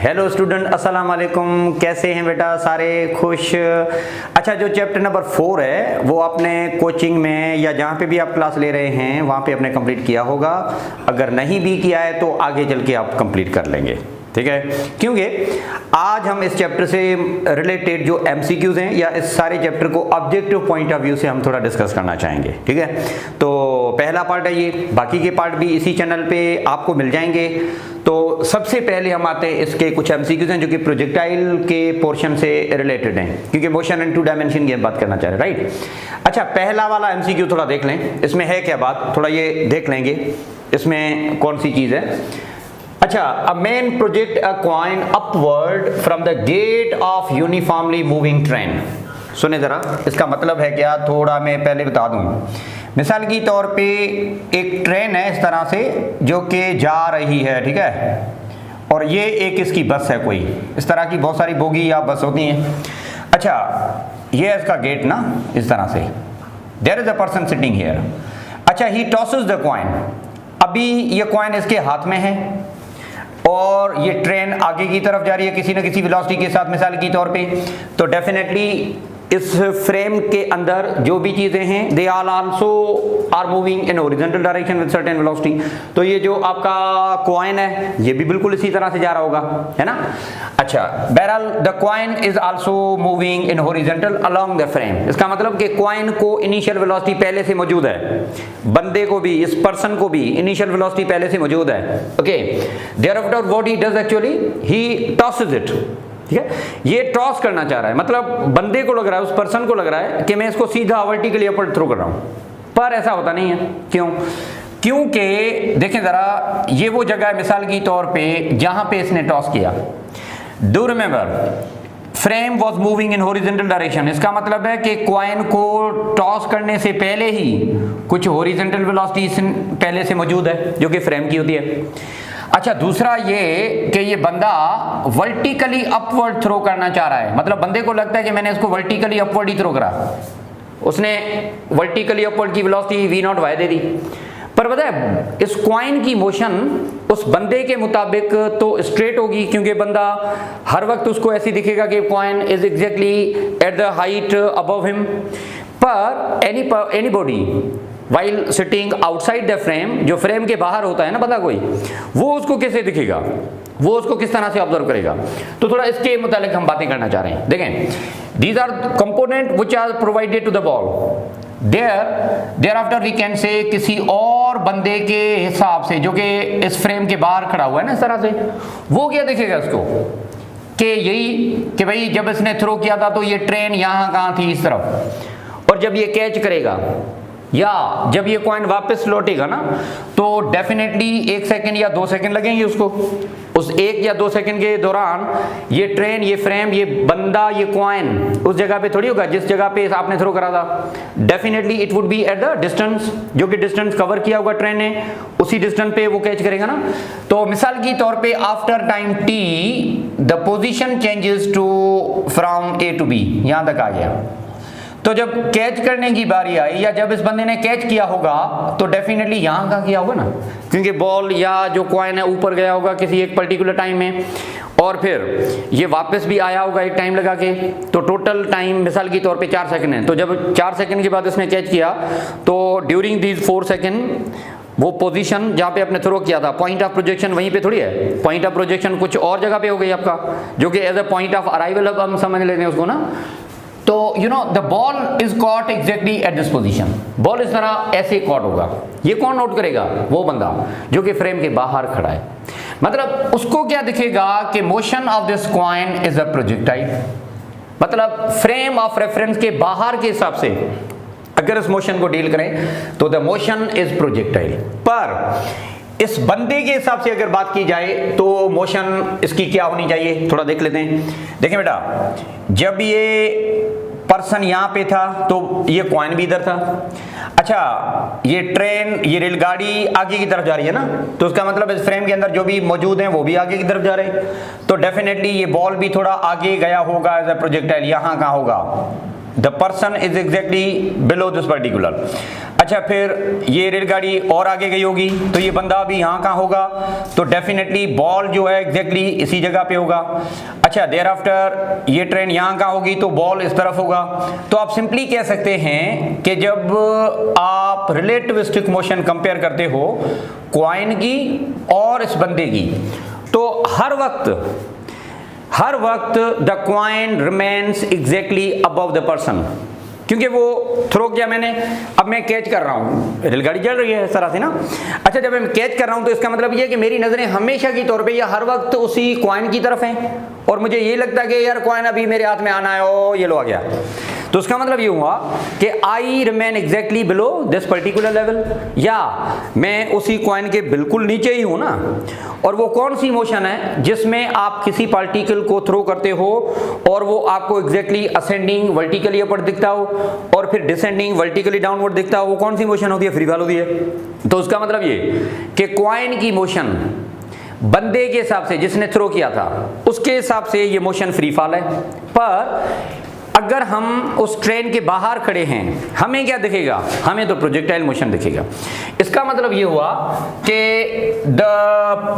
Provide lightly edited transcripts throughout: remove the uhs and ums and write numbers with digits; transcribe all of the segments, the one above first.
Hello student, अस्सलाम वालेकुम। कैसे हैं बेटा? सारे खुश? अच्छा, जो चैप्टर नंबर 4 है वो आपने कोचिंग में या जहाँ पे भी आप क्लास ले रहे हैं वहाँ पे आपने कंप्लीट किया होगा। अगर नहीं भी किया है तो आगे चल के आप कंप्लीट कर लेंगे, ठीक है? क्योंकि आज हम इस चैप्टर से रिलेटेड जो एमसीक्यूज हैं या इस सारे चैप्टर को ऑब्जेक्टिव पॉइंट ऑफ व्यू से हम थोड़ा डिस्कस करना चाहेंगे, ठीक है? तो पहला पार्ट है ये, बाकी के पार्ट भी इसी चैनल पे आपको मिल जाएंगे। तो सबसे पहले हम आते हैं, इसके कुछ एमसीक्यूज हैं जो कि प्रोजेक्टाइल के पोर्शन से रिलेटेड हैं, क्योंकि मोशन एंड 2 डायमेंशन की हम बात करना चाह रहे हैं, राइट? अच्छा, पहला वाला एमसीक्यू थोड़ा देख लें, इसमें है क्या बात, थोड़ा ये देख लेंगे इसमें कौन सी चीज है। अच्छा, a man project a coin upward from the gate of uniformly moving train. सुने जरा, इसका मतलब है क्या, थोड़ा मैं पहले बता दूं। मिसाल की तौर पे एक ट्रेन है इस तरह से जो कि जा रही है, ठीक है? और ये एक इसकी बस है, कोई इस तरह की बहुत सारी बोगी या बस होती हैं। अच्छा, ये है इसका गेट ना, इस तरह से। There is a person sitting here. अच्छा, ही टॉसेस द कॉइन। अभी ये कॉइन इसके हाथ में है और ये ट्रेन आगे की तरफ जा रही है किसी न किसी वेलोसिटी के साथ, मिसाल की तौर पे। तो डेफिनेटली इस फ्रेम के अंदर जो भी चीजें हैं they all also are moving in horizontal direction with certain velocity. तो ये जो आपका कॉइन है ये भी बिल्कुल इसी तरह से जा रहा होगा, है ना? अच्छा, बहरहाल the coin is also moving in horizontal along the frame. इसका मतलब कि कॉइन को इनिशियल वेलोसिटी पहले से मौजूद है, बंदे को भी, इस पर्सन को भी इनिशियल वेलोसिटी पहले से मौजूद है। Okay, thereafter what he does actually, he tosses it, ठीक है? ये टॉस करना चाह रहा है, मतलब बंदे को लग रहा है, उस पर्सन को लग रहा है कि मैं इसको सीधा वर्टिकली अपवर्ड थ्रो कर रहा हूं, पर ऐसा होता नहीं है। क्यों? क्योंकि देखें जरा, ये वो जगह है मिसाल की तौर पे जहां पे इसने टॉस किया। Do remember, frame was moving in horizontal direction. इसका मतलब है कि कॉइन को टॉस करने से पहले ही कुछ हॉरिजॉन्टल वेलोसिटी पहले से मौजूद है जो कि फ्रेम की होती है। अच्छा, दूसरा ये कि ये बंदा वर्टिकली अपवर्ड थ्रो करना चाह रहा है, मतलब बंदे को लगता है कि मैंने इसको वर्टिकली अपवर्ड ही थ्रो करा, उसने वर्टिकली अपवर्ड की वेलोसिटी v0y दे दी। पर पता है, इस कॉइन की मोशन उस बंदे के मुताबिक तो स्ट्रेट होगी, क्योंकि बंदा हर वक्त उसको ऐसी दिखेगा कि coin is exactly at the height above him. पर anybody while sitting outside the frame, जो फ्रेम के बाहर होता है ना बंदा कोई, वो उसको कैसे दिखेगा, वो उसको किस तरह से ऑब्जर्व करेगा। तो थोड़ा इसके मुतालिक हम बातें करना चाह रहे हैं। देखें, these are component which are provided to the ball. There after we can say किसी और बंदे के हिसाब से जो कि इस फ्रेम के बाहर खड़ा हुआ है ना इस तरह से, वो क्या दिखेगा इसको कि यही कि भाई जब इसने थ्रो किया था तो ये ट्रेन यहाँ कहाँ थी, इस तरफ, और जब ये कैच करेगा या जब ये कॉइन वापस लौटेगा ना तो डेफिनेटली 1 सेकंड या 2 सेकंड लगेंगे उसको। उस 1 या 2 सेकंड के दौरान ये ट्रेन, ये फ्रेम, ये बंदा, ये कॉइन उस जगह पे थोड़ी होगा जिस जगह पे आपने थ्रो करा था। Definitely it would B at the distance, जो कि डिस्टेंस कवर किया होगा ट्रेन ने, उसी डिस्टेंस पे वो कैच करेगा ना। तो मिसाल की तौर पे after time t the position changes to from a to b, यहां तक आ गया। तो जब कैच करने की बारी आई या जब इस बंदे ने कैच किया होगा तो डेफिनेटली यहां का किया होगा ना, क्योंकि बॉल या जो कॉइन है ऊपर गया होगा किसी एक पर्टिकुलर टाइम में, और फिर ये वापस भी आया होगा एक टाइम लगा के। तो टोटल टाइम मिसाल की तौर पे 4 सेकंड है। तो जब 4 सेकंड के बाद इसने कैच किया तो ड्यूरिंग दीज 4 सेकंड वो पोजीशन जहां पे आपने थ्रो किया था, पॉइंट ऑफ प्रोजेक्शन वहीं पे थोड़ी है, पॉइंट ऑफ प्रोजेक्शन कुछ और जगह पे हो गई आपका, जो कि as a point of arrival अब हम समझ लेते हैं उसको ना। तो you know the ball is caught exactly at this position. Ball इस तरह ऐसे कॉट होगा। ये कौन नोट करेगा? वो बंदा जो कि फ्रेम के बाहर खड़ा है। मतलब उसको क्या दिखेगा कि motion of this coin is a projectile, मतलब फ्रेम ऑफ रेफरेंस के बाहर के हिसाब से अगर इस मोशन को डील करें तो द मोशन इज प्रोजेक्टाइल। पर इस बंदे के हिसाब से अगर बात की जाए तो मोशन इसकी क्या होनी चाहिए, थोड़ा देख लेते हैं। देखें बेटा, जब ये पर्सन यहाँ पे था तो ये कॉइन भी इधर था। अच्छा, ये ट्रेन, ये रेलगाड़ी आगे की तरफ जा रही है ना, तो उसका मतलब इस फ्रेम के अंदर जो भी मौजूद हैं वो भी आगे की तरफ जा रहे हैं। तो डेफिनेटली ये बॉल भी थोड़ा आगे गया होगा एज अ प्रोजेक्टाइल। यहाँ कहाँ होगा? The person is exactly below this particular. अच्छा, फिर ये रेलगाड़ी और आगे गई होगी तो ये बंदा अभी यहाँ कहाँ होगा, तो डेफिनेटली बॉल जो है एग्जैक्टली इसी जगह पे होगा। अच्छा, देयर आफ्टर ये ट्रेन यहाँ कहाँ होगी तो बॉल इस तरफ होगा। तो आप सिंपली कह सकते हैं कि जब आप रिलेटिविस्टिक मोशन कंपेयर करते हो कॉइन की और इस बंदे की, तो हर वक्त the coin remains exactly above the person, क्योंकि वो थ्रो किया मैंने, अब मैं कैच कर रहा हूँ, रेलगाड़ी चल रही है इस तरह से ना। अच्छा, जब मैं कैच कर रहा हूँ तो इसका मतलब ये है कि मेरी नजरें हमेशा की तौर पे या हर वक्त उसी कॉइन की तरफ हैं, और मुझे ये लगता है कि यार कॉइन अभी मेरे हाथ में आना है, ओ ये लो आ गया। तो उसका मतलब ये हुआ कि I remain exactly below this particular level, या मैं उसी कॉइन के बिल्कुल नीचे ही हूं ना। और वो कौन सी मोशन है जिसमें आप किसी पार्टिकल को थ्रो करते हो और वो आपको एग्जैक्टली असेंडिंग वर्टिकली अपर दिखता हो और फिर डिसेंडिंग वर्टिकली डाउनवर्ड दिखता हो, वो कौन सी मोशन होती है, फ्री फॉल होती है। तो उसका मतलब ये कि कॉइन की मोशन बंदे के हिसाब से जिसने थ्रो किया था उसके हिसाब से ये मोशन फ्री फॉल है, पर अगर हम उस ट्रेन के बाहर खड़े हैं हमें क्या दिखेगा, हमें तो प्रोजेक्टाइल मोशन दिखेगा। इसका मतलब ये हुआ कि the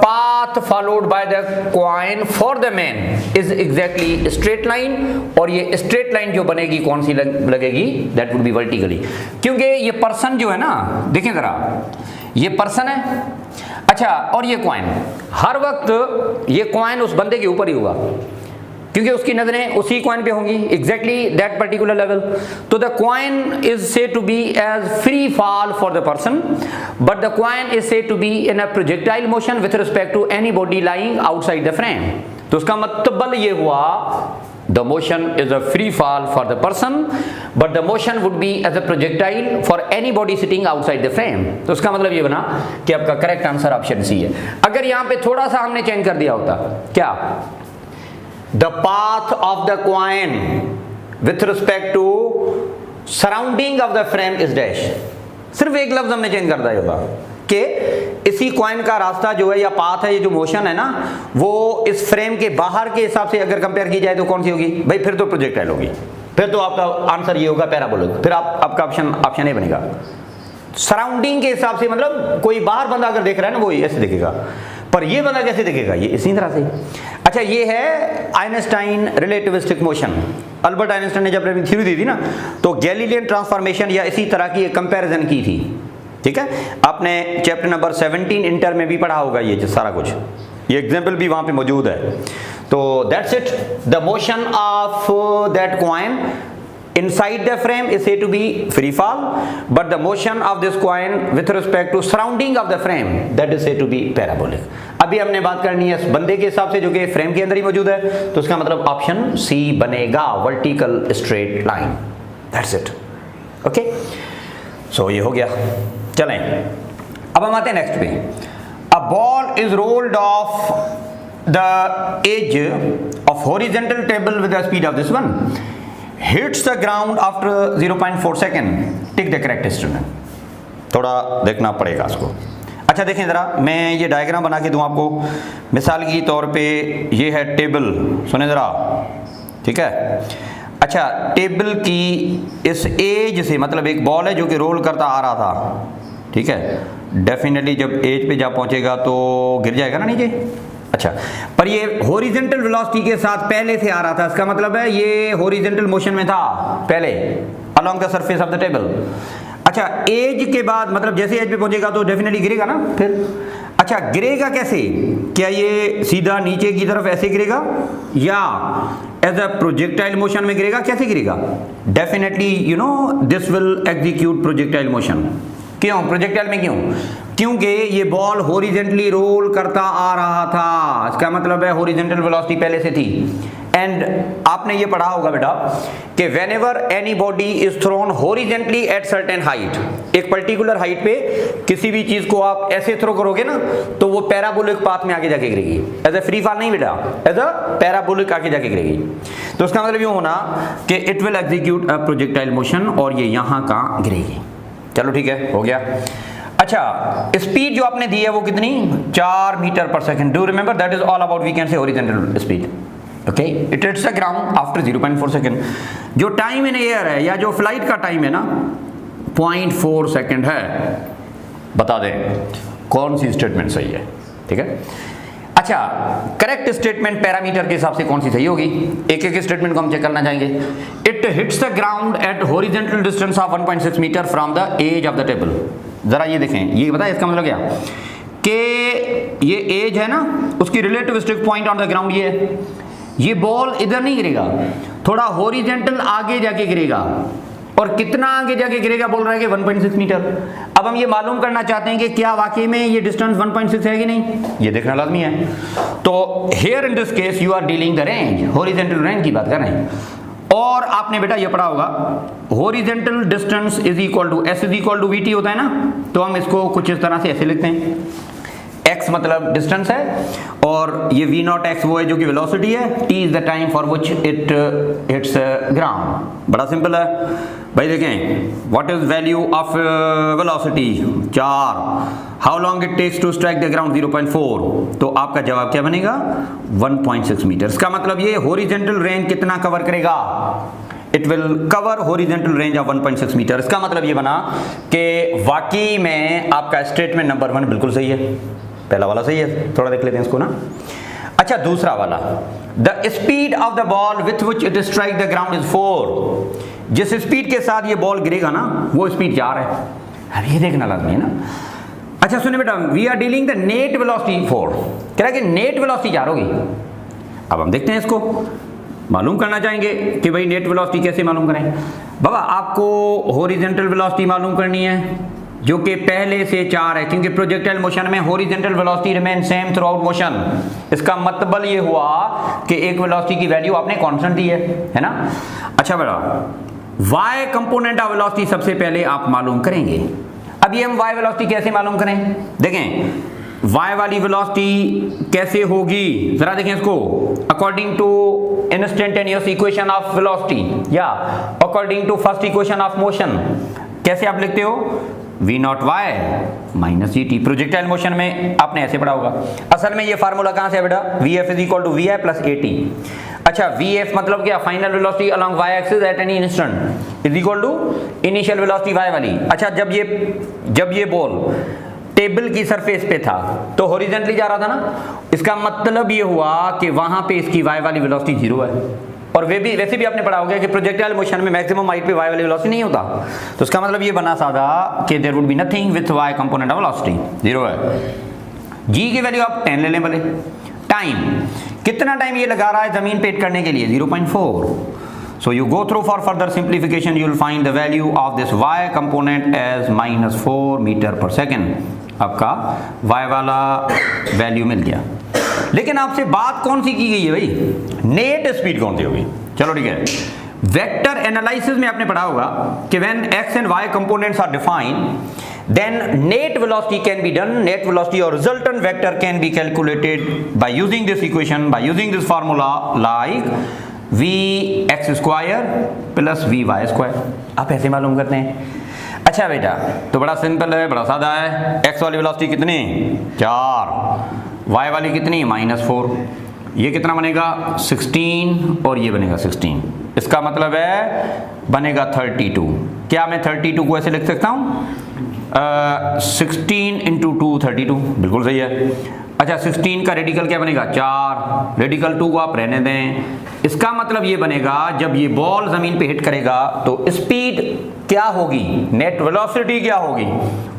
path followed by the coin for the man is exactly straight line, और ये स्ट्रेट लाइन जो बनेगी कौन सी लगेगी, दैट वुड बी वर्टिकली, क्योंकि ये पर्सन जो है ना, देखें जरा, ये पर्सन है। अच्छा, और ये कॉइन, हर वक्त ये कॉइन उस बंदे के ऊपर ही होगा क्योंकि उसकी नजरें उसी कॉइन पे होंगी, एग्जैक्टली दैट पर्टिकुलर लेवल। तो the coin is said to be as free fall for the person, but the coin is said to be in a projectile motion with respect to any body lying outside the frame. तो उसका मतलब ये हुआ the motion is a free fall for the person, but the motion would be as a projectile for anybody sitting outside the frame। तो उसका मतलब ये बना कि आपका करेक्ट आंसर ऑप्शन सी है। अगर यहाँ पे थोड़ा सा हमने चेंज कर दिया होता, क्या, the path of the coin with respect to surrounding of the frame is dash, सिर्फ एक लफ्ज हमने चेंज कर दिया होता कि इसी कॉइन का रास्ता जो है या पाथ है, ये जो मोशन है ना, वो इस फ्रेम के बाहर के हिसाब से अगर कंपेयर की जाए तो कौन सी होगी भाई, फिर तो प्रोजेक्टाइल होगी, फिर तो आपका आंसर ये होगा पैराबोलिक, फिर आपका ऑप्शन ए बनेगा। सराउंडिंग के हिसाब से मतलब कोई बाहर बंदा अगर देख रहा है ना वो ऐसे दिखेगा, पर ये बंदा कैसे दिखेगा, ये इसी तरह से। अच्छा, ये है Einstein relativistic motion. Albert Einstein ने जब थ्योरी दी थी ना, तो गैलीलियन ट्रांसफॉर्मेशन या इसी तरह की एक कंपैरिजन की थी, ठीक है। आपने चैप्टर नंबर 17 इंटर में भी पढ़ा होगा ये सारा कुछ, ये एग्जाम्पल भी वहां पे मौजूद है। तो that's it, the motion of that coin inside the frame is said to be free fall, but the motion of this coin with respect to surrounding of the frame that is said to be parabolic। अभी हमने बात करनी है इस बंदे के हिसाब से जो कि फ्रेम के अंदर ही मौजूद है, तो उसका मतलब ऑप्शन सी बनेगा, vertical straight line. That's it, okay. So ये हो गया। चलें अब हम आते हैं नेक्स्ट पे। A ball is rolled off the edge of horizontal table with the speed of this one, hits the ground after 0.4 second, tick the correct instrument. थोड़ा देखना पड़ेगा इसको। अच्छा देखें ज़रा, मैं ये डायग्राम बना के दूँ आपको, मिसाल की तौर पे ये है टेबल, सुने ज़रा, ठीक है। अच्छा, टेबल की इस एज से, मतलब एक बॉल है जो कि रोल करता आ रहा था, ठीक है, डेफिनेटली जब एज पे जा पहुँचेगा तो गिर जाएगा ना नीचे। अच्छा, पर ये हॉरिजॉन्टल वेलोसिटी के साथ पहले से आ रहा था, इसका मतलब है ये हॉरिजॉन्टल मोशन में था पहले along the surface of the table. अच्छा, एज के बाद मतलब जैसे एज पे पहुंचेगा तो डेफिनेटली गिरेगा ना फिर। अच्छा, गिरेगा कैसे, क्या ये सीधा नीचे की तरफ ऐसे गिरेगा या एज अ प्रोजेक्टाइल मोशन में गिरेगा, कैसे गिरेगा? Definitely you know this will execute projectile motion. क्यों प्रोजेक्टाइल में, क्यों? क्योंकि ये बॉल हॉरिजॉन्टली रोल करता आ रहा था, इसका मतलब है हॉरिजॉन्टल वेलोसिटी पहले से थी। एंड आपने ये पढ़ा होगा बेटा कि whenever any body is throne horizontally at certain height, एक पर्टिकुलर हाइट पे किसी भी चीज को आप ऐसे थ्रो करोगे ना तो वो पैराबोलिक पाथ में आगे जाके गिरेगी, एज ए फ्री फॉल नहीं बेटा, एज अ पैराबोलिक आगे जाके गिरेगी। तो उसका मतलब ये होना कि it will execute a projectile motion और ये यहां का गिरेगी। चलो ठीक है, हो गया। अच्छा, स्पीड जो आपने दी है वो कितनी, 4 मीटर पर second. Do remember that is all about we can say horizontal speed, okay. It hits the ground after 0.4 second. जो टाइम इन एयर है या जो फ्लाइट का टाइम है ना, 0.4 सेकंड है। बता दें कौन सी स्टेटमेंट सही है, ठीक है। अच्छा, करेक्ट स्टेटमेंट पैरामीटर के हिसाब से कौन सी सही होगी, एक एक स्टेटमेंट को हम चेक करना चाहेंगे। It hits the ground at horizontal distance of 1.6 metre from the edge of the table. जरा ये देखें, ये बताए इसका मतलब क्या कि ये एज है ना, उसकी relative stick point on the ground ये है। ये बॉल इधर नहीं गिरेगा, थोड़ा हॉरिजॉन्टल आगे जाके गिरेगा। और कितना आगे जाके गिरेगा बोल रहा है कि 1.6 मीटर। अब हम ये मालूम करना चाहते हैं कि क्या वाकई में ये डिस्टेंस 1.6 है कि नहीं, ये देखना लाजमी है। तो here in this case you are dealing the range, horizontal range की बात कर रहे हैं। और आपने बेटा ये पढ़ा होगा horizontal distance is equal to S is equal to VT होता है ना, तो हम इसको कुछ इस तरह से ऐसे लिखते हैं। x मतलब डिस्टेंस है और ये v नॉट x वो है जो कि वेलोसिटी है, t is the time for which it hits ground. बड़ा सिंपल है भाई। देखें what is value of velocity 4, how long it takes to strike the ground 0.4, तो आपका जवाब क्या बनेगा 1.6 मीटर। इसका मतलब ये हॉरिजॉन्टल रेंज कितना कवर करेगा, it will cover horizontal range of 1.6 metre. इसका मतलब ये बना कि वाकई में आपका स्टेटमेंट नंबर 1 बिल्कुल सही है, पहला वाला सही है। थोड़ा देख लेते हैं इसको ना। अच्छा, दूसरा वाला, the speed of the ball with which it strike the ground is 4। जिस स्पीड के साथ ये बॉल गिरेगा ना वो स्पीड 4 है। अब ये देखना लाजमी है ना। अच्छा सुनिए बेटा, we are dealing the net velocity 4, कह रहा है कि नेट वेलोसिटी 4 होगी। अब हम देखते हैं इसको मालूम करना चाहेंगे कि भाई नेट वेलोसिटी कैसे मालूम करें। बाबा आपको हॉरिजॉन्टल वेलोसिटी मालूम करनी है जो कि पहले से 4 है, क्योंकि प्रोजेक्टाइल मोशन में horizontal velocity remain same through out motion. इसका मतलब ये हुआ कि एक वेलोसिटी की वैल्यू आपने कांस्टेंट दी है ना। अच्छा बेटा, y कंपोनेंट ऑफ वेलोसिटी सबसे पहले आप मालूम करेंगे। अब ये हम y वेलोसिटी कैसे मालूम करें, देखें y वाली वेलोसिटी कैसे होगी, जरा देखें इसको। According to instantaneous equation of velocity या according to first equation of motion, कैसे आप लिखते हो v naught y minus g t. Projectile motion में आपने ऐसे पढ़ा होगा। असल में ये फार्मूला कहां से है बेटा, vf is equal to vi plus at। अच्छा, vf मतलब क्या, final velocity along y axis at any instant is equal to initial velocity y वाली। अच्छा, जब ये बॉल टेबल की सरफेस पे था तो हॉरिजॉन्टली जा रहा था ना, इसका मतलब ये हुआ कि वहां पे इसकी y वाली वेलोसिटी 0 है। और वैसे भी आपने पढ़ा होगा कि प्रोजेक्टाइल मोशन में मैक्सिमम हाइट पे y वाली वेलोसिटी नहीं होता, तो इसका मतलब ये बना सादा कि there would be nothing with y component of velocity 0 है। g की वैल्यू आप 10 ले लें भले। टाइम, कितना टाइम ये लगा रहा है जमीन पे हिट करने के लिए, 0.4। So you go through for further simplification, you will find the value of this y component as -4 metre पर सेकेंड। आपका y वाला वैल्यू मिल गया। लेकिन आपसे बात कौन सी की गई है भाई, नेट स्पीड कौन सी होगी। चलो ठीक है, वेक्टर एनालिसिस में आपने पढ़ा होगा कि when x and y components are defined then net velocity can be done, net velocity or resultant vector can be calculated by using this equation, by using this formula like vx square plus vy square। आप ऐसे मालूम करते हैं। अच्छा बेटा, तो बड़ा simple है, बड़ा सादा है। x वाली वेलोसिटी कितनी 4, y वाली कितनी -4, ये कितना बनेगा 16 और ये बनेगा 16। इसका मतलब है बनेगा 32। क्या मैं 32 को ऐसे लिख सकता हूँ 16 इंटू 2 32, बिल्कुल सही है। अच्छा, 16 का रेडिकल क्या बनेगा 4, रेडिकल 2 को आप रहने दें। इसका मतलब ये बनेगा जब ये बॉल जमीन पे हिट करेगा तो स्पीड क्या होगी, नेट वेलोसिटी क्या होगी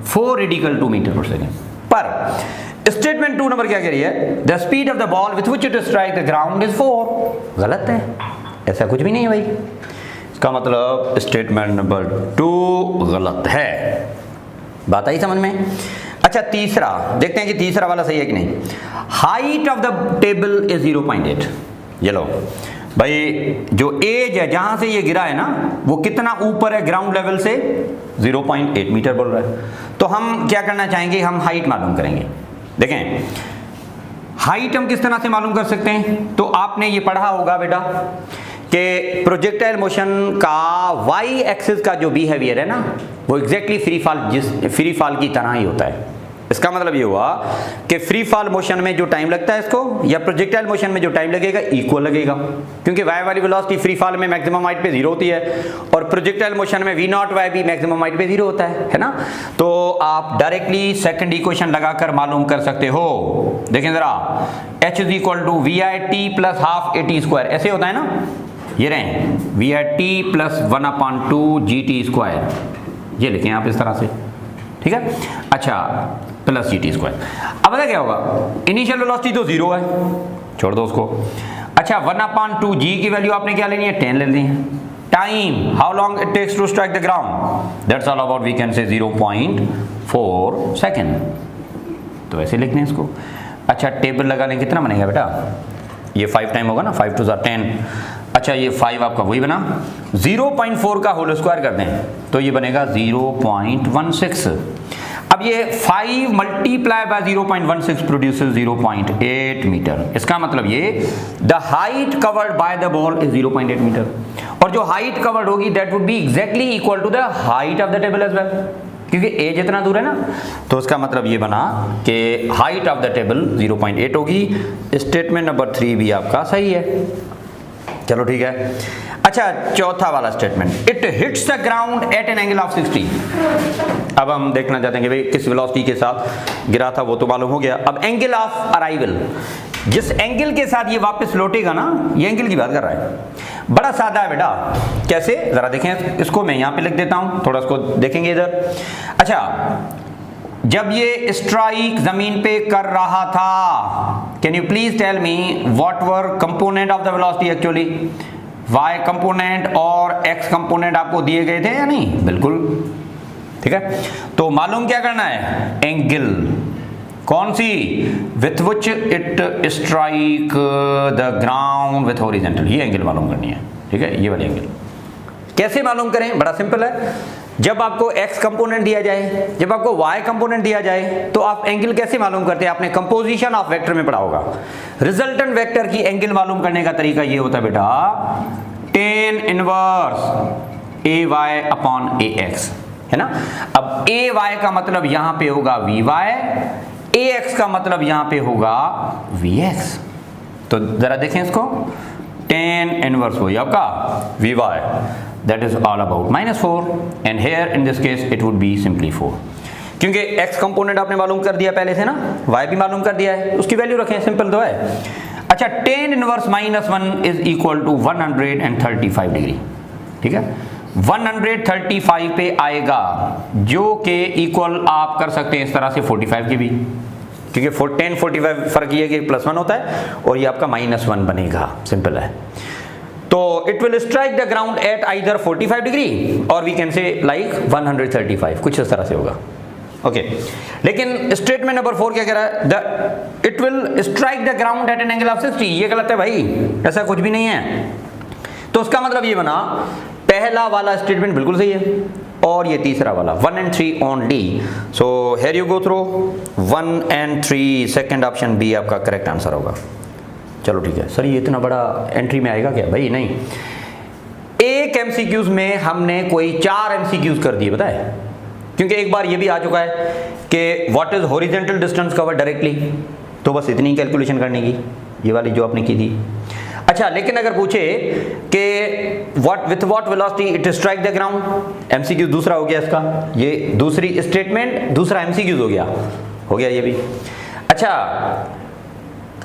4 रेडिकल 2 मीटर पर सेकेंड। पर स्टेटमेंट 2 नंबर क्या कह रही है, the speed of the ball with which it strike the ground is 4। गलत है, ऐसा कुछ भी नहीं है भाई। इसका मतलब स्टेटमेंट नंबर 2 गलत है। बात आई समझ में। अच्छा, तीसरा देखते हैं कि तीसरा वाला सही है कि नहीं। Height of the table is 0.8। ये लो भाई, जो एज है जहां से ये गिरा है ना वो कितना ऊपर है ग्राउंड लेवल से, 0.8 मीटर बोल रहा है। तो हम क्या करना चाहेंगे, हम हाइट मालूम करेंगे। देखें हाइट हम किस तरह से मालूम कर सकते हैं, तो आपने ये पढ़ा होगा बेटा कि प्रोजेक्टाइल मोशन का y एक्सिस का जो बिहेवियर है ना वो एग्जैक्टली फ्री फॉल की तरह ही होता है। इसका मतलब ये हुआ कि फ्री फॉल मोशन में जो टाइम लगता है इसको या प्रोजेक्टाइल मोशन में जो टाइम लगेगा इक्वल लगेगा, क्योंकि y वाली वेलोसिटी फ्री फॉल में मैक्सिमम हाइट पे 0 होती है और प्रोजेक्टाइल मोशन में v0 y भी मैक्सिमम हाइट पे 0 होता है ना। तो आप डायरेक्टली सेकंड इक्वेशन लगाकर मालूम कर सकते हो। देखें जरा, h is equal to we I T plus half A T square, ऐसे होता है ना, ये रहे V I T plus 1/2 G T square, ये लिखें आप इस तरह से, ठीक है। अच्छा, प्लस जी टी स्क्वायर। अब पता क्या होगा, इनिशियल वेलोसिटी तो 0 है, छोड़ दो उसको। अच्छा, 1/2 जी की वैल्यू आपने क्या लेनी है, 10 ले लेनी है। Time, how long it takes to strike the ground, that's all about we can say 0.4 second. तो ऐसे लिखते हैं इसको। अच्छा, टेबल लगा लें, कितना बनेगा बेटा, ये 5 टाइम होगा ना, 5 टू 10। अच्छा, ये 5 आपका वही बना, 0.4 का होल स्क्वायर कर दें तो ये बनेगा 0.16। अब ये 5 मल्टीप्लाई बाय 0.16 प्रोड्यूसेस 0.8 मीटर। इसका मतलब ये the height covered by the ball is 0.8 metre, और जो हाइट कवर्ड होगी that would be exactly equal to the height of the table as well, क्योंकि ए जितना दूर है ना, तो उसका मतलब ये बना कि हाइट ऑफ द टेबल 0.8 होगी। स्टेटमेंट नंबर 3 भी आपका सही है, चलो ठीक है। अच्छा, चौथा वाला statement, it hits the ground eight an angle of 60। अब हम देखना चाहते हैं कि भाई किस वेलोसिटी के साथ गिरा था, वो तो मालूम हो गया। अब एंगल ऑफ अराइवल, जिस एंगल के साथ ये वापस लौटेगा ना, ये एंगल की बात कर रहा है। बड़ा सादा है बेटा, कैसे जरा देखें इसको, मैं यहां पे लिख देता हूं, थोड़ा इसको देखेंगे इधर। अच्छा, जब ये स्ट्राइक जमीन पे कर रहा था, can you please tell me what were component of the velocity actually, y component और x कंपोनेंट आपको दिए गए थे या नहीं, बिल्कुल, ठीक है। तो मालूम क्या करना है, एंगल, कौन सी, with which it strike the ground with horizontal, ये एंगल मालूम करनी है, ठीक है, ये वाली एंगल। कैसे मालूम करें, बड़ा सिंपल है। जब आपको x कंपोनेंट दिया जाए, जब आपको y कंपोनेंट दिया जाए, तो आप एंगल कैसे मालूम करते हैं, आपने कंपोजिशन ऑफ वेक्टर में पढ़ा होगा। रिजल्टेंट वेक्टर की एंगल मालूम करने का तरीका ये होता है बेटा, tan inverse ay upon ax, है ना। अब ay का मतलब यहां पे होगा vy, ax का मतलब यहां पे होगा vx। तो जरा देखें इसको, tan इनवर्स वही आपका vy, that is all about -4, and here in this case it would be simply 4, क्योंकि x कंपोनेंट आपने मालूम कर दिया पहले से ना, y भी मालूम कर दिया है, उसकी वैल्यू रखें, सिंपल तो है। अच्छा, tan inverse -1 is equal to 135 degree, ठीक है। 135 पे आएगा, जो कि इक्वल आप कर सकते हैं इस तरह से 45 की भी, क्योंकि 10 45 फर्क ये कि +1 होता है और ये आपका -1 बनेगा, सिंपल है। तो it will strike the ground eight either 45 degree और वी कैन से लाइक 135, कुछ इस तरह से होगा, ओके। लेकिन स्टेटमेंट नंबर 4 क्या कह रहा है, it will strike the ground eight an angle of 60, ये गलत है भाई, ऐसा कुछ भी नहीं है। तो उसका मतलब ये बना, पहला वाला स्टेटमेंट बिल्कुल सही है और ये तीसरा वाला 1 and 3 only. So here you go through 1 and 3, second option B आपका करेक्ट आंसर होगा। चलो ठीक है सर, ये इतना बड़ा एंट्री में आएगा क्या भाई, नहीं। एक एमसीक्यूज में हमने कोई 4 एमसीक्यूज कर दिए, बताए, क्योंकि एक बार ये भी आ चुका है कि what is horizontal distance covered directly, तो बस इतनी कैलकुलेशन करने की, ये वाली जो आपने की थी। अच्छा, लेकिन अगर पूछे कि with what velocity it strike the ground, MCQ दूसरा हो गया इसका, ये दूसरी स्टेटमेंट दूसरा एमसीक्यू हो गया ये भी। अच्छा,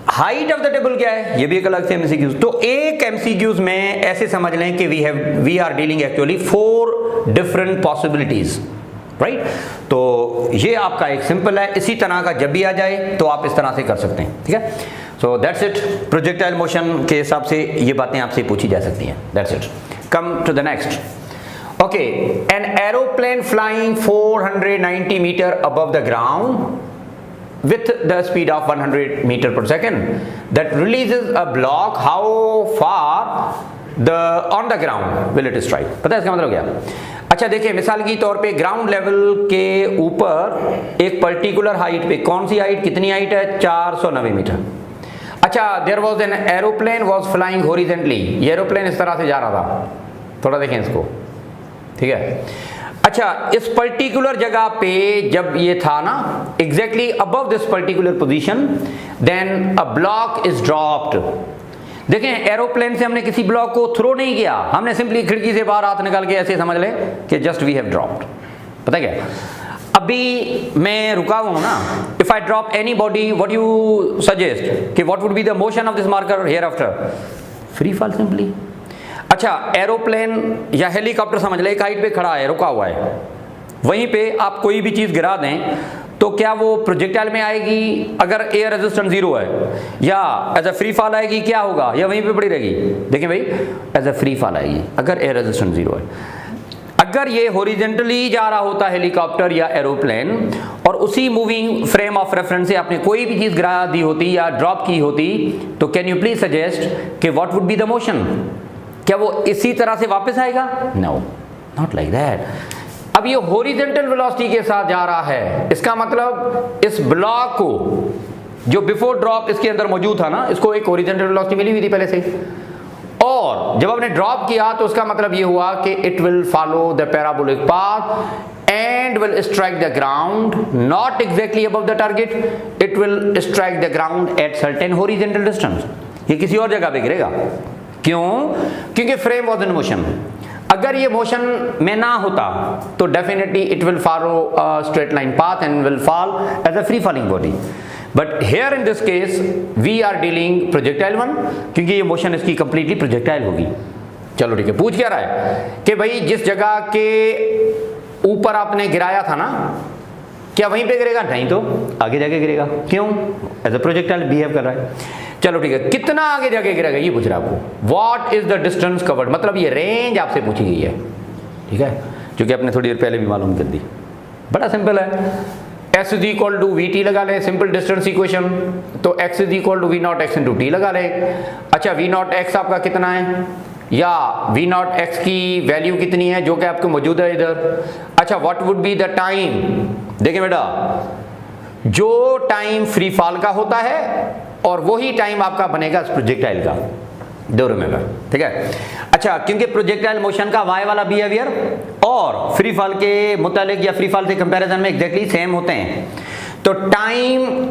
हाइट ऑफ द टेबल क्या है, ये भी एक अलग से एमसीक्यूज। तो एक एमसीक्यूज में ऐसे समझ लें कि we are dealing actually 4 different possibilities, right. तो ये आपका एक सिंपल है, इसी तरह का जब भी आ जाए तो आप इस तरह से कर सकते हैं, ठीक है। So that's it, projectile motion के हिसाब से ये बातें आपसे पूछी जा सकती हैं, that's it. Come to the next, okay. An aeroplane flying 490 metre above the ground with the speed of 100 meter per second that releases a block, how far on the ground will it strike, पता है इसका मतलब क्या। अच्छा देखिए, मिसाल की तौर पे ग्राउंड लेवल के ऊपर एक पर्टिकुलर हाइट पे, कौन सी हाइट, कितनी हाइट है, 490 मीटर। अच्छा, there was an aeroplane was flying horizontally, ये एरोप्लेन इस तरह से जा रहा था, थोड़ा देखें इसको, ठीक है। अच्छा, इस पर्टिकुलर जगह पे जब ये था ना, exactly above this particular position, then a block is dropped. देखें, एरोप्लेन से हमने किसी ब्लॉक को थ्रो नहीं किया, हमने सिंपली खिड़की से बाहर हाथ निकाल के ऐसे समझ ले कि जस्ट वी हैव ड्रॉप्ड। पता क्या, अभी मैं रुका हुआ हूं ना, if I drop any body, what you suggest कि what would be the motion of this marker here after? Free fall simply. अच्छा, एरोप्लेन या हेलीकॉप्टर समझ ले, एक हाइट पे खड़ा है, रुका हुआ है, वहीं पे आप कोई भी चीज गिरा दें तो क्या वो प्रोजेक्टाइल में आएगी अगर एयर रेजिस्टेंस 0 है, या एज अ फ्री फॉल आएगी? क्या होगा, या वहीं पे पड़ी रहेगी? देखिए भाई, एज अ फ्री फॉल आएगी अगर एयर रेजिस्टेंस 0 है। अगर ये हॉरिजॉन्टली जा रहा होता हेलीकॉप्टर या एरोप्लेन, और उसी मूविंग फ्रेम ऑफ रेफरेंस से आपने कोई भी चीज गिरा दी होती या ड्रॉप की होती, तो कैन यू प्लीज सजेस्ट कि what would be the motion? क्या वो इसी तरह से वापस आएगा? No, not like that. अब ये हॉरिजॉन्टल वेलोसिटी के साथ जा रहा है, इसका मतलब इस ब्लॉक को जो बिफोर ड्रॉप इसके अंदर मौजूद था ना, इसको एक हॉरिजॉन्टल वेलोसिटी मिली हुई थी पहले से, और जब आपने ड्रॉप किया तो उसका मतलब ये हुआ कि it will follow the parabolic path and will strike the ground, not exactly above the target, it will strike the ground at certain horizontal distance. ये किसी और जगह पे गिरेगा। क्यों? क्योंकि फ्रेम वाज इन मोशन। अगर ये मोशन में ना होता तो definitely it will follow straight line path and will fall as a free falling body. But here in this case we are dealing projectile 1, क्योंकि ये मोशन इसकी कंप्लीटली प्रोजेक्टाइल होगी। चलो ठीक है, पूछ क्या रहा है कि भाई जिस जगह के ऊपर आपने गिराया था ना, क्या वहीं पे गिरेगा? नहीं, तो आगे जाके गिरेगा। क्यों? एज अ प्रोजेक्टाइल बिहेव कर रहा है। चलो ठीक है, कितना आगे जाके गिरेगा ये पूछ रहा है आपको। What is the distance covered, मतलब ये रेंज आपसे पूछी गई है, ठीक है, जो कि आपने थोड़ी देर पहले भी मालूम कर दी। बड़ा सिंपल है, s is equal to v t लगा ले, सिंपल डिस्टेंस इक्वेशन, तो x is equal to v naught x into t लगा ले। अच्छा, वी नॉट एक्स आपका कितना है, या वी नॉट एक्स की वैल्यू कितनी है जो कि आपको मौजूद है इधर। अच्छा, what would be the time? देखिए बेटा, जो टाइम फ्री फॉल का होता है और वही टाइम आपका बनेगा प्रोजेक्टाइल का, दो रिमेंबर, ठीक है। अच्छा, क्योंकि प्रोजेक्टाइल मोशन का वाई वाला बिहेवियर और फ्री फॉल के मुतालिक या फ्री फॉल के कंपैरिजन में एग्जैक्टली सेम होते हैं, तो टाइम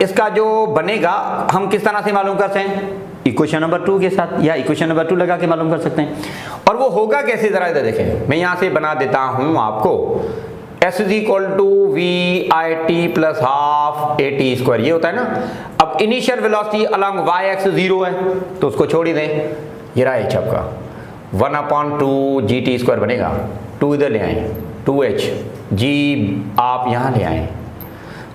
इसका जो बनेगा हम किस तरह से मालूम कर सकते हैं? इक्वेशन नंबर 2 के साथ, या इक्वेशन नंबर 2 लगा के मालूम कर सकते हैं। और वो होगा कैसे, जरा इधर देखें, मैं यहां से बना देता हूं आपको। S is equal to we I T plus half A T square, ये होता है ना। अब initial velocity along y x 0 है, तो उसको छोड़ ही दें, ये रहा एच आपका 1/2 जी टी स्क्वायर बनेगा। 2 इधर ले आए, 2h जी आप यहां ले आए,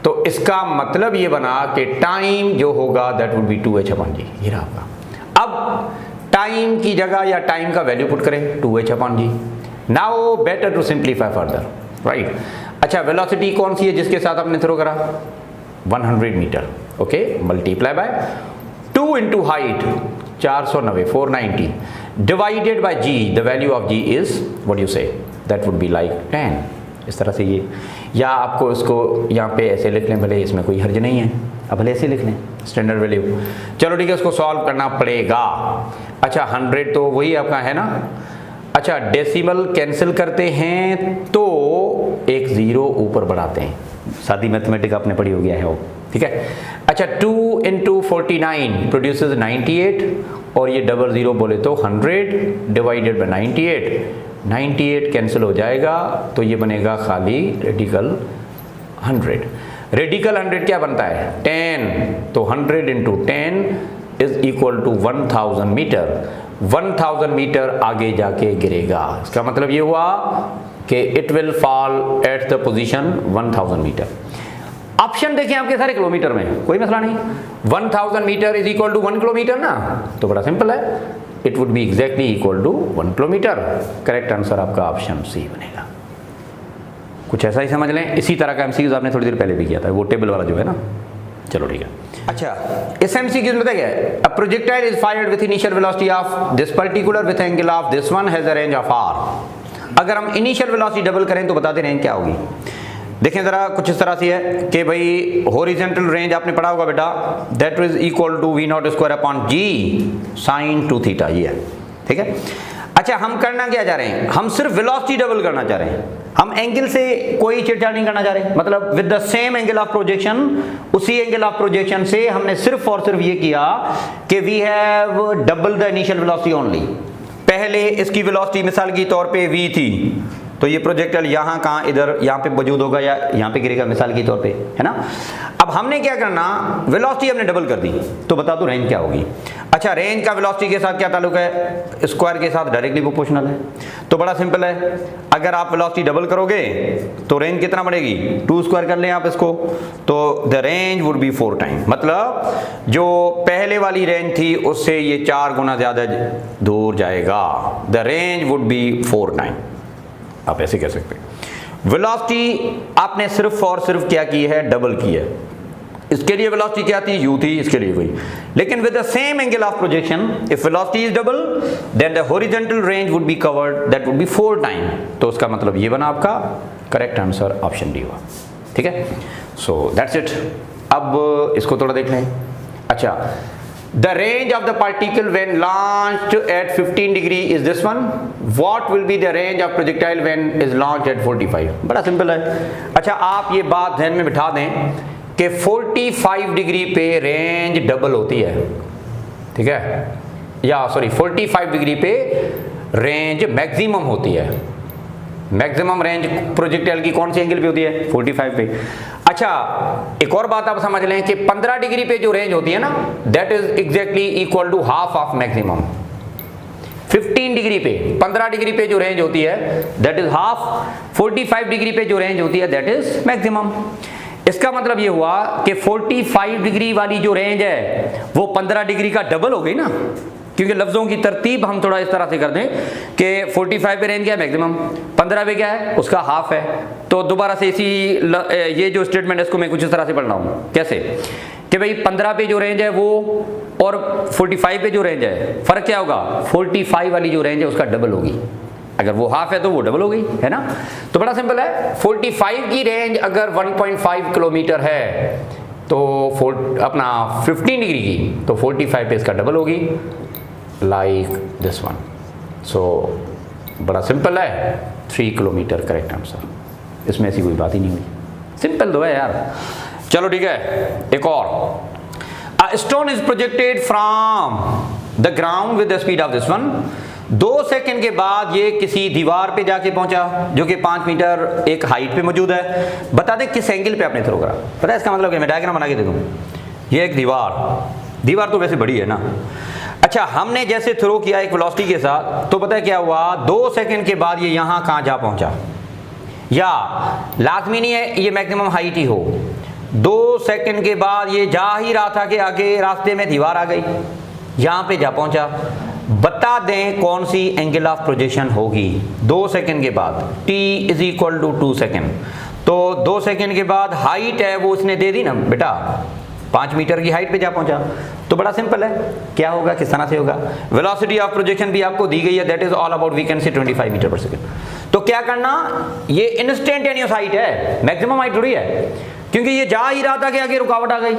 तो इसका मतलब ये बना कि टाइम जो होगा दैट वुड बी 2h/g, ये रहा आपका। अब टाइम की जगह या टाइम का वैल्यू पुट करें 2h/g। Now better to simplify further, right. अच्छा, वेलोसिटी कौन सी है जिसके साथ आपने थ्रो करा? 100 metre, okay, multiply by 2 into height 490 490 divided by g, the value of g is what you say, that would be like 10। इस तरह से ये, या आपको इसको यहाँ पे ऐसे लिख लें, भले इसमें कोई हर्ज नहीं है, अब भले ऐसे लिख लें स्टैंडर्ड वैल्यू। चलो ठीक है, उसको सॉल्व करना पड़ेगा। अच्छा, 100 तो वही आपका है ना। अच्छा, डेसिमल कैंसिल करते हैं तो एक 0 ऊपर बढ़ाते हैं, सादी मैथमेटिक आपने पढ़ी हो गया है वो, ठीक है। अच्छा, 2 इंटू 49 प्रोड्यूसेस 98, और ये डबल 0 बोले तो 100 डिवाइडेड बाय 98 कैंसिल हो जाएगा, तो ये बनेगा खाली रेडिकल 100। रेडिकल 100 क्या बनता है? 10, तो 100 into 10 is equal to 1000 metre. 1000 metre आगे जाके गिरेगा, इसका मतलब ये हुआ कि it will fall at the position 1000 metre. Option देखें आपके सारे किलोमीटर में, कोई मसला नहीं। 1000 metre is equal to 1 kilometre ना, तो बड़ा सिंपल है, it would be exactly equal to 1 kilometre. Correct answer आपका ऑप्शन सी बनेगा। कुछ ऐसा ही समझ लें। इसी तरह का एमसीक्यूज आपने थोड़ी देर पहले भी किया था, वो टेबल वाला जो है ना। चलो ठीक है। अच्छा, इस एमसीक्यूज में क्या है? A projectile is fired with initial velocity of this particular with angle of this one has a range of r। अगर हम इनिशियल वेलोसिटी डबल करें तो बताते रहें क्या होगी। देखें जरा, कुछ इस तरह से है कि भाई हॉरिजॉन्टल रेंज आपने पढ़ा होगा बेटा, that is equal to v0 square upon g sin 2 theta, ये है, ठीक है। अच्छा, हम करना क्या चाह रहे हैं, हम सिर्फ वेलोसिटी डबल करना चाह रहे हैं, हम एंगल से कोई छेड़छाड़ नहीं करना चाह रहे, मतलब with the same angle of projection, उसी एंगल ऑफ प्रोजेक्शन से हमने सिर्फ और सिर्फ ये किया कि we have double the initial velocity only. पहले इसकी वेलोसिटी मिसाल के तौर पे v थी, तो ये प्रोजेक्टाइल यहाँ कहाँ, इधर यहाँ पे मौजूद होगा या यहाँ पे गिरेगा मिसाल के तौर पे, है ना। अब हमने क्या करना, वेलोसिटी हमने डबल कर दी, तो बता दो रेंज क्या होगी। अच्छा, रेंज का वेलोसिटी के साथ क्या ताल्लुक है, स्क्वायर के साथ डायरेक्टली प्रोपोर्शनल है। तो बड़ा सिंपल है, अगर आप वेलोसिटी डबल करोगे तो रेंज कितना बढ़ेगी, 2 स्क्वायर कर लें आप इसको, तो the range would be 4 time, मतलब जो पहले वाली रेंज थी उससे ये 4 गुना ज्यादा दूर जाएगा, the range would be 4 time. आप ऐसे कह सकते हैं। वेलोसिटी आपने सिर्फ और सिर्फ क्या की है, डबल की है। इसके लिए वेलोसिटी क्या थी, u थी, इसके लिए वही, लेकिन with the same angle of projection, if velocity is double then the horizontal range would be covered, that would be 4 time. तो उसका मतलब ये बना आपका करेक्ट आंसर, ऑप्शन डी हुआ। ठीक है, सो दैट्स इट। अब इसको थोड़ा देख लें। अच्छा, the range of the particle when launched at 15 degree is this one. What will be the range of projectile when is launched at 45? बड़ा सिंपल है। अच्छा, आप ये बात ध्यान में बिठा दें कि 45 डिग्री पे रेंज डबल होती है, ठीक है, या सॉरी 45 डिग्री पे रेंज मैक्सिमम होती है। मैक्सिमम रेंज प्रोजेक्टाइल की कौन सी एंगल पे होती है, 45 पे। अच्छा, एक और बात आप समझ लें कि 15 डिग्री पे जो रेंज होती है ना, that is exactly equal to half of maximum. 15 degree पे 15 डिग्री पे जो रेंज होती है दैट इज हाफ, 45 डिग्री पे जो रेंज होती है दैट इज मैक्सिमम। इसका मतलब ये हुआ कि 45 डिग्री वाली जो रेंज है वो 15 डिग्री का डबल हो गई ना, क्योंकि लफ्जों की तरतीब हम थोड़ा इस तरह से कर दें कि 45 पे रेंज क्या है मैक्सिमम, 15 पे क्या है उसका हाफ है। तो दोबारा से इसी ये जो स्टेटमेंट है इसको मैं कुछ इस तरह से पढ़ रहा हूँ, कैसे कि भाई 15 पे जो रेंज है वो और 45 पे जो रेंज है, फर्क क्या होगा, 45 वाली जो रेंज है उसका डबल होगी, अगर वो हाफ है तो वो डबल हो गई, है ना। तो बड़ा सिंपल है, 45 की रेंज अगर 1.5 किलोमीटर है तो अपना 15 डिग्री की तो 45 पे इसका डबल होगी, लाइक दिस वन। सो बड़ा सिंपल है, 3 किलोमीटर करेक्ट आंसर, इसमें ऐसी कोई बात ही नहीं हुई, सिंपल तो है यार। चलो ठीक है, एक और, a stone is projected from the ground with the speed of this one. 2 second के बाद ये किसी दीवार पे जाके पहुंचा जो कि 5 मीटर एक हाइट पे मौजूद है। बता दें किस एंगल पे आपने थ्रो करा, पता है इसका मतलब क्या, मैं डायग्राम बना के दे दूं। ये एक दीवार तो वैसे बड़ी है ना। अच्छा, हमने जैसे थ्रो किया एक वेलोसिटी के साथ, तो पता है क्या हुआ, 2 सेकंड के बाद ये यहां कहां जा पहुंचा, या लाजमी नहीं है ये मैक्सिमम हाइट ही हो, 2 सेकंड के बाद ये जा ही रहा था कि आगे रास्ते में दीवार आ गई, यहां पे जा पहुंचा। बता दें कौन सी एंगल ऑफ प्रोजेक्शन होगी 2 सेकंड के बाद, t is equal to 2 second. तो 2 सेकंड के बाद हाइट है वो उसने दे दी ना बेटा, 5 मीटर की हाइट पे जा पहुंचा। तो बड़ा सिंपल है, क्या होगा, किस तरह से होगा, वेलोसिटी ऑफ प्रोजेक्शन भी आपको दी गई है, that is all about we can say 25 metre पर सेकंड। तो क्या करना, ये इंस्टेंटेनियस हाइट है, मैक्सिमम हाइट थोड़ी है, क्योंकि ये जा ही रहा था कि आगे रुकावट आ गई,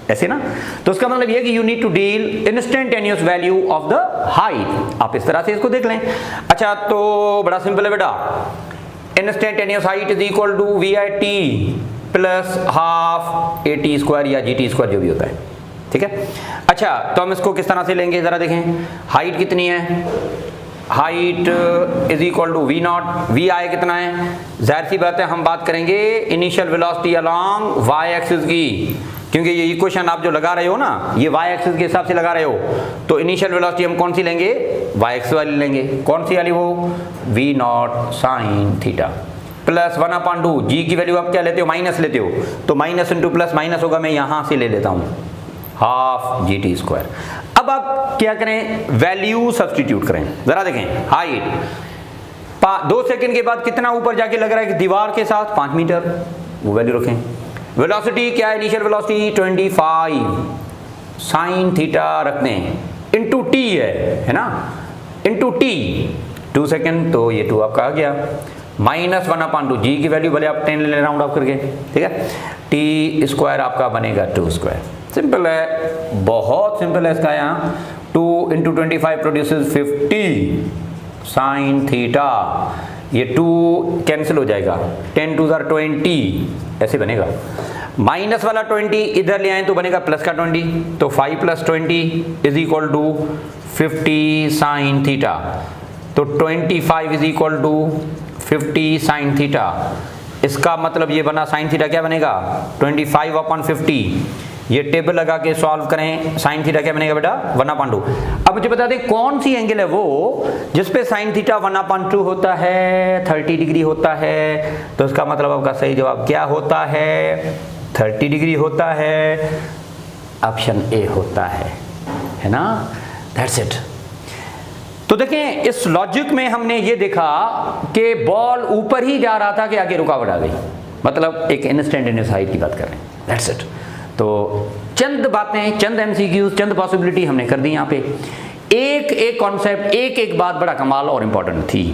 ऐसे ना। तो उसका मतलब ये कि you need to deal instantaneous value of the height, आप इस तरह से इसको देख लें। अच्छा, तो बड़ा सिंपल है बेटा, instantaneous height is equal to we I T plus half A T square या जी टी स्क्वायर जो भी होता है, ठीक है। अच्छा, तो हम इसको किस तरह से लेंगे जरा देखें, हाइट कितनी है, height is equal to v naught, v i कितना है, जाहिर सी बात है हम बात करेंगे initial velocity along y axis की, क्योंकि ये इक्वेशन आप जो लगा रहे हो ना ये वाई एक्सिस के हिसाब से लगा रहे हो, तो इनिशियल वेलोसिटी हम कौन सी लेंगे, वाई एक्सिस वाली लेंगे। कौन सी वाली, वो we not sine theta plus 1/2, जी की वैल्यू आप क्या लेते हो, माइनस लेते हो, तो माइनस इंटू प्लस माइनस होगा, मैं यहां से ले लेता हूं हाफ जी टी स्क्वायर। अब आप क्या करें, वैल्यू सब्सटीट्यूट करें, जरा देखें, हाइट 2 सेकंड के बाद कितना ऊपर जाके लग रहा है कि दीवार के साथ 5 मीटर, वो वैल्यू रखें। वेलोसिटी क्या है, इनिशियल वेलोसिटी 25 साइन थीटा रखते हैं, इंटू टी है ना, इंटू टी 2 सेकंड, तो ये 2 आपका आ गया, माइनस 1/2, जी की वैल्यू भले आप 10 ले राउंड ऑफ करके, ठीक है, टी स्क्वायर आपका बनेगा 2 स्क्वायर। सिंपल है, बहुत सिंपल है इसका। यहाँ 2 × 25 प्रोड्यूसेस 50 साइन थीटा, ये 2 कैंसिल हो जाएगा, 10 2 20 ऐसे बनेगा। माइनस वाला 20 इधर ले आए तो बनेगा प्लस का 20, तो 5 + 20 is equal to 50 sine theta. तो 25 is equal to 50 sine theta. इसका मतलब ये बना साइन थीटा क्या बनेगा 25/50। ये टेबल लगा के सॉल्व करें, साइन थीटा क्या बनेगा बेटा 1/2। अब मुझे बता दें कौन सी एंगल है वो जिस पे साइन थीटा 1/2 होता है, 30 डिग्री होता है। तो इसका मतलब आपका सही जवाब क्या होता है, 30 डिग्री होता है, ऑप्शन ए होता है ना। That's it. तो देखें इस लॉजिक में हमने ये देखा कि बॉल ऊपर ही जा रहा था कि आगे रुकावट आ गई, मतलब एक इंस्टेंटेनियस हाइट की बात कर रहे हैं। That's it. तो चंद बातें, चंद एमसीक्यूज, चंद पॉसिबिलिटी हमने कर दी यहाँ पे। एक कॉन्सेप्ट, एक बात बड़ा कमाल और इंपॉर्टेंट थी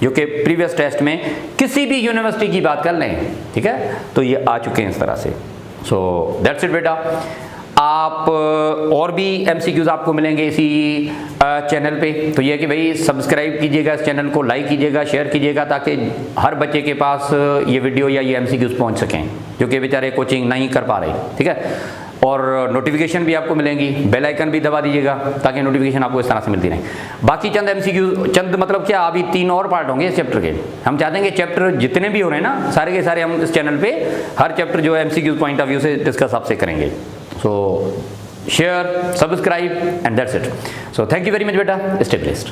जो कि प्रीवियस टेस्ट में किसी भी यूनिवर्सिटी की बात कर लें, ठीक है, तो ये आ चुके हैं इस तरह से। सो दैट्स इट बेटा। आप और भी एमसीक्यूज आपको मिलेंगे इसी चैनल पे। तो ये है कि भाई सब्सक्राइब कीजिएगा इस चैनल को, लाइक कीजिएगा, शेयर कीजिएगा, ताकि हर बच्चे के पास ये वीडियो या ये एमसीक्यूज पहुंच सकें जो कि बेचारे कोचिंग नहीं कर पा रहे, ठीक है। और नोटिफिकेशन भी आपको मिलेंगी, बेल आइकन भी दबा दीजिएगा ताकि नोटिफिकेशन आपको इस तरह से मिलती रहे। बाकी चंद एमसीक्यूज, चंद मतलब क्या, अभी 3 और पार्ट होंगे इस चैप्टर के। हम चाहते हैं कि चैप्टर जितने भी हो रहे हैं ना, सारे के सारे हम इस चैनल पे हर चैप्टर जो है एमसीक्यूज पॉइंट ऑफ व्यू से डिस्कस आपसे करेंगे। So share, subscribe and that's it. So thank you very much beta. Stay blessed.